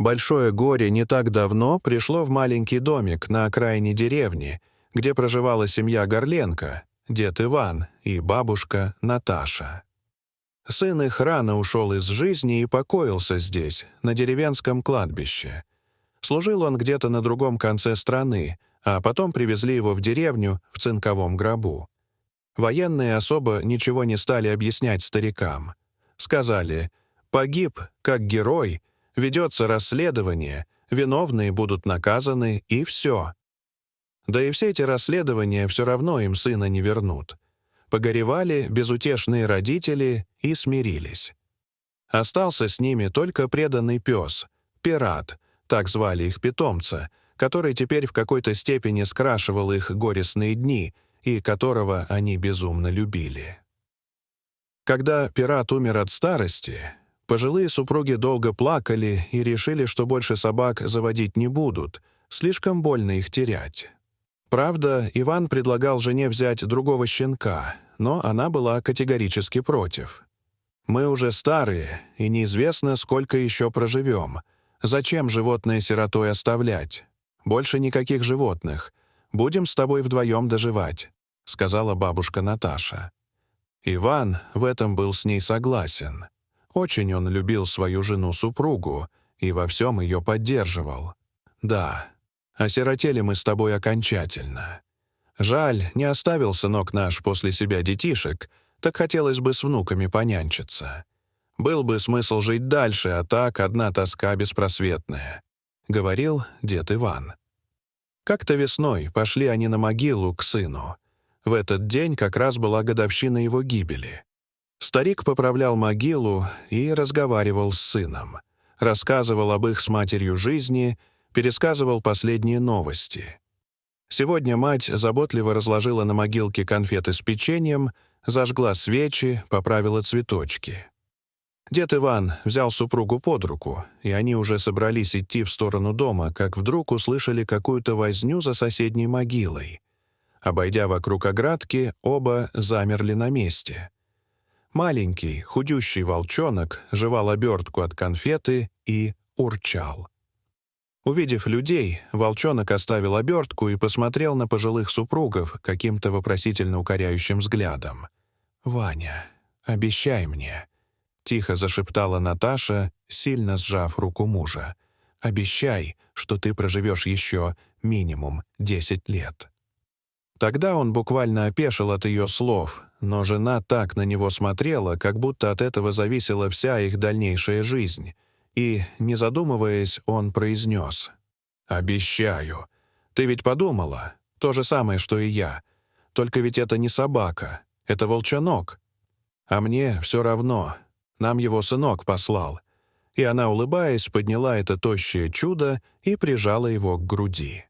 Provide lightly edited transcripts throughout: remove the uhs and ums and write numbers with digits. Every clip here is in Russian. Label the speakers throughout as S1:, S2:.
S1: Большое горе не так давно пришло в маленький домик на окраине деревни, где проживала семья Горленко, дед Иван и бабушка Наташа. Сын их рано ушел из жизни и покоился здесь, на деревенском кладбище. Служил он где-то на другом конце страны, а потом привезли его в деревню в цинковом гробу. Военные особо ничего не стали объяснять старикам. Сказали: «Погиб, как герой, ведется расследование, виновные будут наказаны, и все». Да и все эти расследования все равно им сына не вернут. Погоревали безутешные родители и смирились. Остался с ними только преданный пес, Пират, так звали их питомца, который теперь в какой-то степени скрашивал их горестные дни и которого они безумно любили. Когда Пират умер от старости, пожилые супруги долго плакали и решили, что больше собак заводить не будут, слишком больно их терять. Правда, Иван предлагал жене взять другого щенка, но она была категорически против. «Мы уже старые, и неизвестно, сколько еще проживем. Зачем животное сиротой оставлять? Больше никаких животных. Будем с тобой вдвоем доживать», — сказала бабушка Наташа. Иван в этом был с ней согласен. Очень он любил свою жену-супругу и во всем ее поддерживал. «Да, осиротели мы с тобой окончательно. Жаль, не оставил сынок наш после себя детишек, так хотелось бы с внуками понянчиться. Был бы смысл жить дальше, а так одна тоска беспросветная», — говорил дед Иван. Как-то весной пошли они на могилу к сыну. В этот день как раз была годовщина его гибели. Старик поправлял могилу и разговаривал с сыном. Рассказывал об их с матерью жизни, пересказывал последние новости. Сегодня мать заботливо разложила на могилке конфеты с печеньем, зажгла свечи, поправила цветочки. Дед Иван взял супругу под руку, и они уже собрались идти в сторону дома, как вдруг услышали какую-то возню за соседней могилой. Обойдя вокруг оградки, оба замерли на месте. Маленький, худющий волчонок жевал обертку от конфеты и урчал. Увидев людей, волчонок оставил обертку и посмотрел на пожилых супругов каким-то вопросительно укоряющим взглядом. «Ваня, обещай мне», — тихо зашептала Наташа, сильно сжав руку мужа. «Обещай, что ты проживешь еще минимум 10 лет». Тогда он буквально опешил от ее слов, но жена так на него смотрела, как будто от этого зависела вся их дальнейшая жизнь. И, не задумываясь, он произнес: «Обещаю. Ты ведь подумала? То же самое, что и я. Только ведь это не собака, это волчонок. А мне все равно. Нам его сынок послал». И она, улыбаясь, подняла это тощее чудо и прижала его к груди.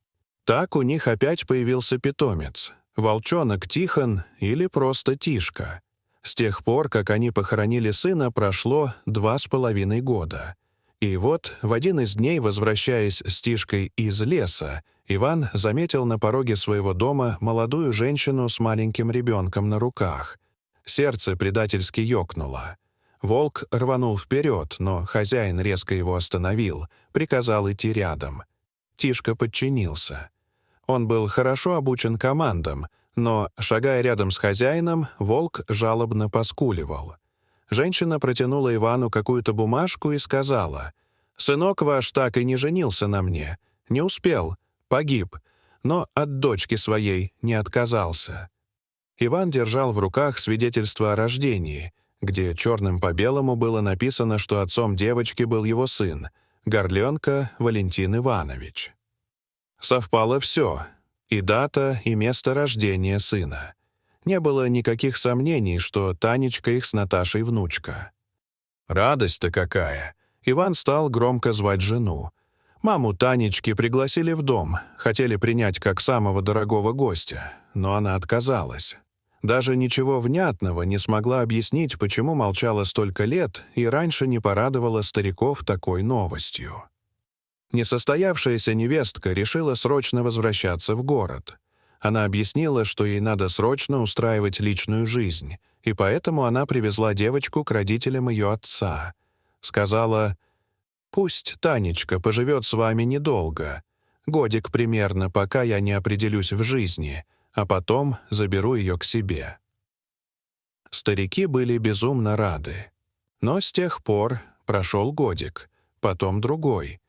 S1: Так у них опять появился питомец — волчонок Тихон или просто Тишка. С тех пор, как они похоронили сына, прошло 2,5 года. И вот в один из дней, возвращаясь с Тишкой из леса, Иван заметил на пороге своего дома молодую женщину с маленьким ребенком на руках. Сердце предательски ёкнуло. Волк рванул вперед, но хозяин резко его остановил, приказал идти рядом. Тишка подчинился. Он был хорошо обучен командам, но, шагая рядом с хозяином, волк жалобно поскуливал. Женщина протянула Ивану какую-то бумажку и сказала: «Сынок ваш так и не женился на мне. Не успел, погиб, но от дочки своей не отказался». Иван держал в руках свидетельство о рождении, где черным по белому было написано, что отцом девочки был его сын, Горленко Валентин Иванович. Совпало все — и дата, и место рождения сына. Не было никаких сомнений, что Танечка их с Наташей внучка. Радость-то какая! Иван стал громко звать жену. Маму Танечки пригласили в дом, хотели принять как самого дорогого гостя, но она отказалась. Даже ничего внятного не смогла объяснить, почему молчала столько лет и раньше не порадовала стариков такой новостью. Несостоявшаяся невестка решила срочно возвращаться в город. Она объяснила, что ей надо срочно устраивать личную жизнь, и поэтому она привезла девочку к родителям ее отца. Сказала: Пусть Танечка поживет с вами недолго, годик примерно, пока я не определюсь в жизни, а потом заберу ее к себе». Старики были безумно рады. Но с тех пор прошел годик, потом другой.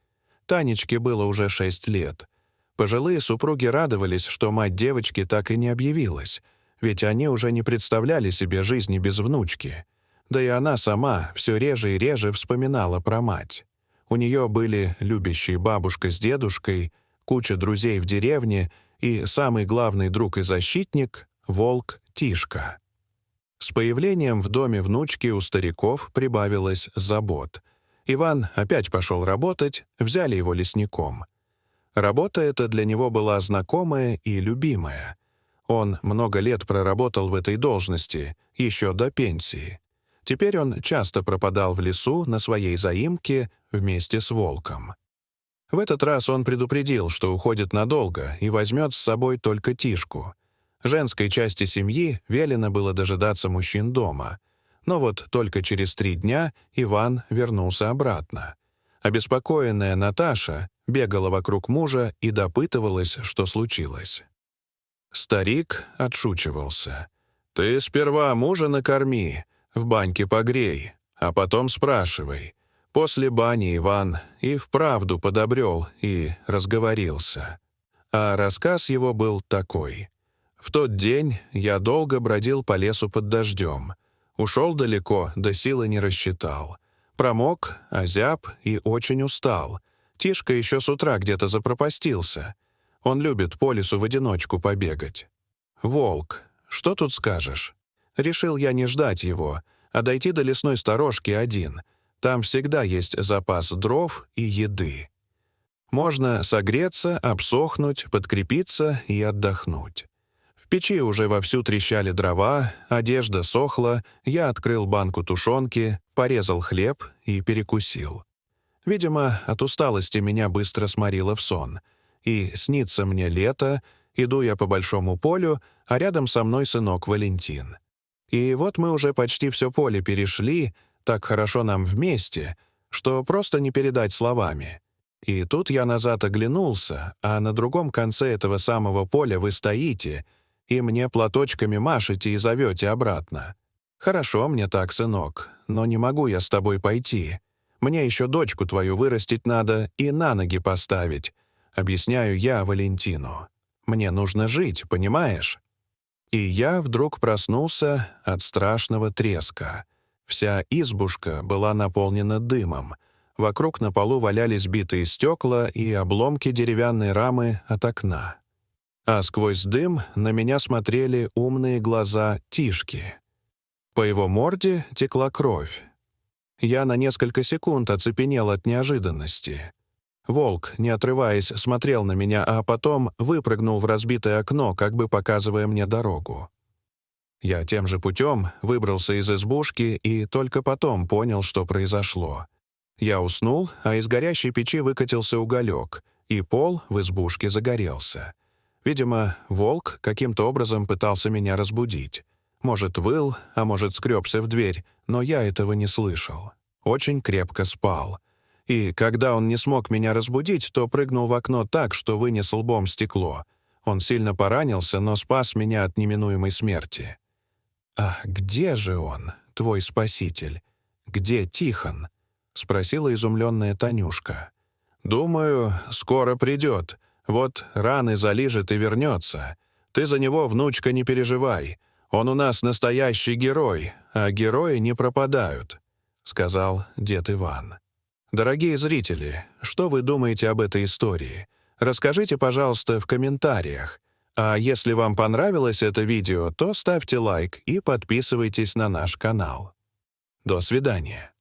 S1: Танечке было уже 6 лет. Пожилые супруги радовались, что мать девочки так и не объявилась, ведь они уже не представляли себе жизни без внучки. Да и она сама все реже и реже вспоминала про мать. У нее были любящие бабушка с дедушкой, куча друзей в деревне и самый главный друг и защитник — волк Тишка. С появлением в доме внучки у стариков прибавилось забот. Иван опять пошел работать, взяли его лесником. Работа эта для него была знакомая и любимая. Он много лет проработал в этой должности, еще до пенсии. Теперь он часто пропадал в лесу на своей заимке вместе с волком. В этот раз он предупредил, что уходит надолго и возьмет с собой только Тишку. Женской части семьи велено было дожидаться мужчин дома. Но вот только через 3 дня Иван вернулся обратно. Обеспокоенная Наташа бегала вокруг мужа и допытывалась, что случилось. Старик отшучивался. «Ты сперва мужа накорми, в баньке погрей, а потом спрашивай». После бани Иван и вправду подобрел и разговорился. А рассказ его был такой. «В тот день я долго бродил по лесу под дождем. Ушел далеко, да силы не рассчитал. Промок, озяб и очень устал. Тишка еще с утра где-то запропастился. Он любит по лесу в одиночку побегать. Волк, что тут скажешь? Решил я не ждать его, а дойти до лесной сторожки один. Там всегда есть запас дров и еды. Можно согреться, обсохнуть, подкрепиться и отдохнуть. В печи уже вовсю трещали дрова, одежда сохла, я открыл банку тушенки, порезал хлеб и перекусил. Видимо, от усталости меня быстро сморило в сон. И снится мне лето, иду я по большому полю, а рядом со мной сынок Валентин. И вот мы уже почти все поле перешли, так хорошо нам вместе, что просто не передать словами. И тут я назад оглянулся, а на другом конце этого самого поля вы стоите, и мне платочками машете и зовете обратно. Хорошо мне так, сынок, но не могу я с тобой пойти. Мне еще дочку твою вырастить надо и на ноги поставить. Объясняю я Валентину. Мне нужно жить, понимаешь? И я вдруг проснулся от страшного треска. Вся избушка была наполнена дымом. Вокруг на полу валялись битые стекла и обломки деревянной рамы от окна. А сквозь дым на меня смотрели умные глаза Тишки. По его морде текла кровь. Я на несколько секунд оцепенел от неожиданности. Волк, не отрываясь, смотрел на меня, а потом выпрыгнул в разбитое окно, как бы показывая мне дорогу. Я тем же путем выбрался из избушки и только потом понял, что произошло. Я уснул, а из горящей печи выкатился уголек, и пол в избушке загорелся. Видимо, волк каким-то образом пытался меня разбудить. Может, выл, а может, скребся в дверь, но я этого не слышал. Очень крепко спал. И когда он не смог меня разбудить, то прыгнул в окно так, что вынес лбом стекло. Он сильно поранился, но спас меня от неминуемой смерти. «А где же он, твой спаситель? Где Тихон?» — спросила изумленная Танюшка. «Думаю, скоро придет. Вот раны залижет и вернется. Ты за него, внучка, не переживай. Он у нас настоящий герой, а герои не пропадают», — сказал дед Иван. Дорогие зрители, что вы думаете об этой истории? Расскажите, пожалуйста, в комментариях. А если вам понравилось это видео, то ставьте лайк и подписывайтесь на наш канал. До свидания.